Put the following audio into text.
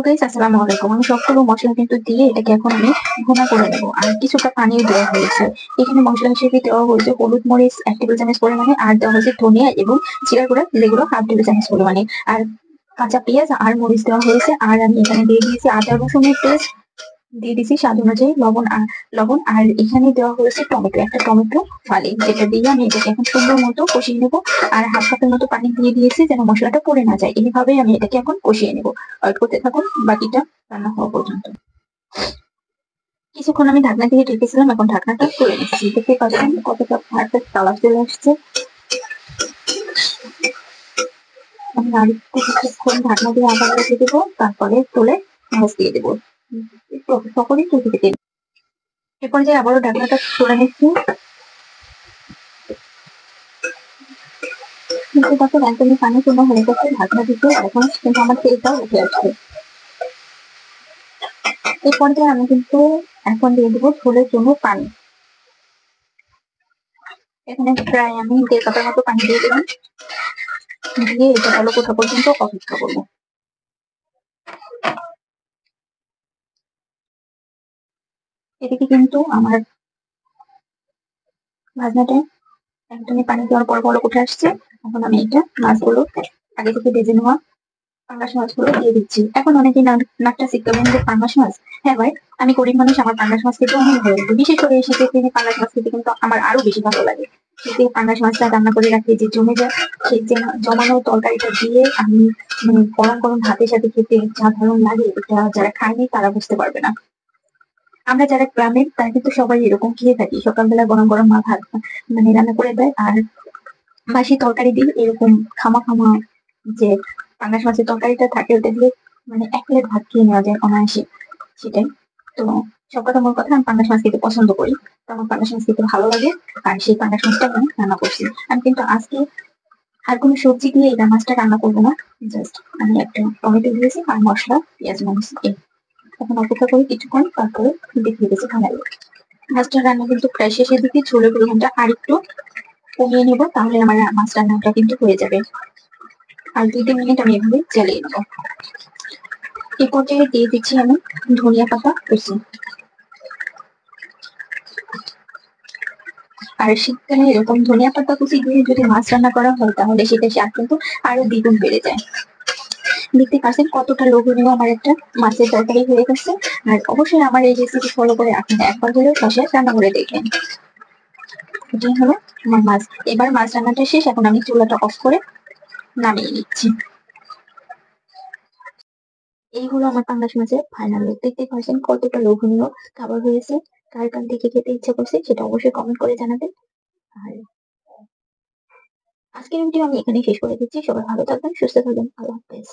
Guys, আসসালামু আলাইকুম। আমি সবগুলো মশলা কিন্তু দিয়ে এটাকে এখন আমি ভুনা করে নেবো। আর কিছুটা পানিও দেওয়া হয়েছে। এখানে মশলা হিসেবে দেওয়া হয়েছে হলুদ মরিচ 1 টেবিল চামচ পরিমাণে, আর দেওয়া হয়েছে ধনিয়া এবং জিরা গুঁড়া যেগুলো 1/2 টেবিল চামচ পরিমাণে, আর কাঁচা পেঁয়াজ আর মরিচ দেওয়া হয়েছে। আর আমি এখানে দিয়ে দিয়েছি আদা রসুনের পেস্ট, দিয়ে দিয়েছি স্বাদ অনুযায়ী লবণ, আর এখানে দেওয়া হয়েছে টমেটো, একটা টমেটো ফালি, যেটা দিয়ে আমি এটাকে এখন সুন্দর মতো কষিয়ে নেবো। আর হাফ কাপের মতো পানি দিয়ে দিয়েছি যেন মশলাটা পড়ে না যায়। এইভাবেই আমি এটাকে এখন কষিয়ে নেবো। ওয়েট করতে থাকুন বাকিটা রান্না হওয়া পর্যন্ত। কিছুক্ষণ আমি ঢাকনা দিয়ে ঢেকেছিলাম, এখন ঢাকনাটা খুলে নিচ্ছি। দেখতে পাচ্ছেন কতটা পারফেক্ট কালার চলে আসছে। আমি আরেকটু কিছুক্ষণ ঢাকনা দিয়ে আবার রেখে দেবো, তারপরে তুলে মাছ দিয়ে দেবো। সকলেই তুলতে থেকে এরপর যে আবারও ঢাকনাটা তুলে নিচ্ছি। কিন্তু তারপর একদমই পানি শূন্য হয়ে গেছে ঢাকনা দিতে, এখন কিন্তু আমার তেলটাও উঠে আসছে। এই পর্যায়ে আমি কিন্তু এখন দিয়ে দেবো ঝোলের জন্য পানি। এখানে প্রায় আমি 1.5 কাপের মতো পানি দিয়ে দিলাম, দিয়ে এটা ভালো কোথা পর্যন্ত অপেক্ষা করবো। এদিকে কিন্তু আমার ভাজনাটা একদমই পানি দেওয়ার পর বলক উঠে আসছে। এখন আমি এটা মাছগুলো আগে থেকে ভেজে নেওয়া পাঙ্গাস মাছগুলো দিয়ে দিচ্ছি। এখন অনেকেই নাকটা শিখতেবেন যে পাঙ্গাস মাছ। হ্যাঁ ভাই, আমি গরিব মানুষ, আমার পাঙ্গাস মাছ খেতে অনেক ভালো লাগে। বিশেষ করে এই শীতের দিনে পাঙ্গাস মাছ খেতে কিন্তু আমার আরো বেশি ভালো লাগে। শীতে পাঙ্গাস মাছটা রান্না করে রাখি যে জমে যায়, সেই জমানো তরকারিটা দিয়ে আমি গরম গরম ভাতের সাথে খেতে যা ভালো লাগে, এটা যারা খায়নি তারা বুঝতে পারবে না। আমরা যারা গ্রামের তারা কিন্তু সবাই এরকম খেয়ে থাকি, সকালবেলা গরম গরম মা ভাত রান্না করে দেয়, আর বাসি তরকারি দিয়ে এরকম খামা খামা যে পাঙ্গাস মাছের তরকারিটা থাকে, ওটা দিয়ে 1 প্লেট ভাত খেয়ে নেওয়া যায় অনায়াসে। সেটাই তো। সব কথা মূল কথা, আমি পাঙ্গাস মাছ খেতে পছন্দ করি, তো আমার পাঙ্গাস মাছ খেতে ভালো লাগে। আর সেই পাঙ্গাস মাছটা আমি রান্না করছি। আমি কিন্তু আজকে আর কোনো সবজি দিয়ে এই মাছটা রান্না করবো না, জাস্ট আমি একটা টমেটো দিয়েছি আর মশলা পেঁয়াজ মরিচ এখন অপেক্ষা করি কিছুক্ষণ, তারপরে দেখিয়ে দিয়েছি খানালে। মাছটা রান্না কিন্তু প্রায় শেষের দিকে, ঝোলের পরিমাণটা আর একটু কমিয়ে নেবো, তাহলে আমার মাছ রান্নাটা কিন্তু হয়ে যাবে। আর 2-3 মিনিট আমি এভাবে জ্বালিয়ে নেবো। এই পর্যায়ে দিয়ে দিচ্ছি আমি ধনিয়া পাতা কুচি। আর শীতকালে এরকম ধনিয়া পাতা কুচি দিয়ে যদি মাছ রান্না করা হয়, তাহলে সেটা স্বাদ কিন্তু আরো দ্বিগুণ বেড়ে যায়। দেখতে পাচ্ছেন কতটা লোভনীয় আমার একটা মাছের তরকারি হয়ে গেছে। আর অবশ্যই আমার এই রেসিপি ফলো করে আপনারা একবার হলেও বাসায় রান্না করে দেখবেন। এটাই হলো আমার মাছ। এবার মাছ রান্নাটা শেষ, এখন আমি চুলাটা অফ করে নামিয়ে নিচ্ছি। এই হলো আমার পাঙ্গাস মাছের ফাইনাল লুক। দেখতে পাচ্ছেন কতটা লোভনীয় খাবার হয়েছে। কার কার থেকে খেতে ইচ্ছা করছে সেটা অবশ্যই কমেন্ট করে জানাবেন। আর আজকের ভিডিও আমি এখানেই শেষ করে দিচ্ছি। সবাই ভালো থাকবেন, সুস্থ থাকবেন। আল্লাহ হাফেজ।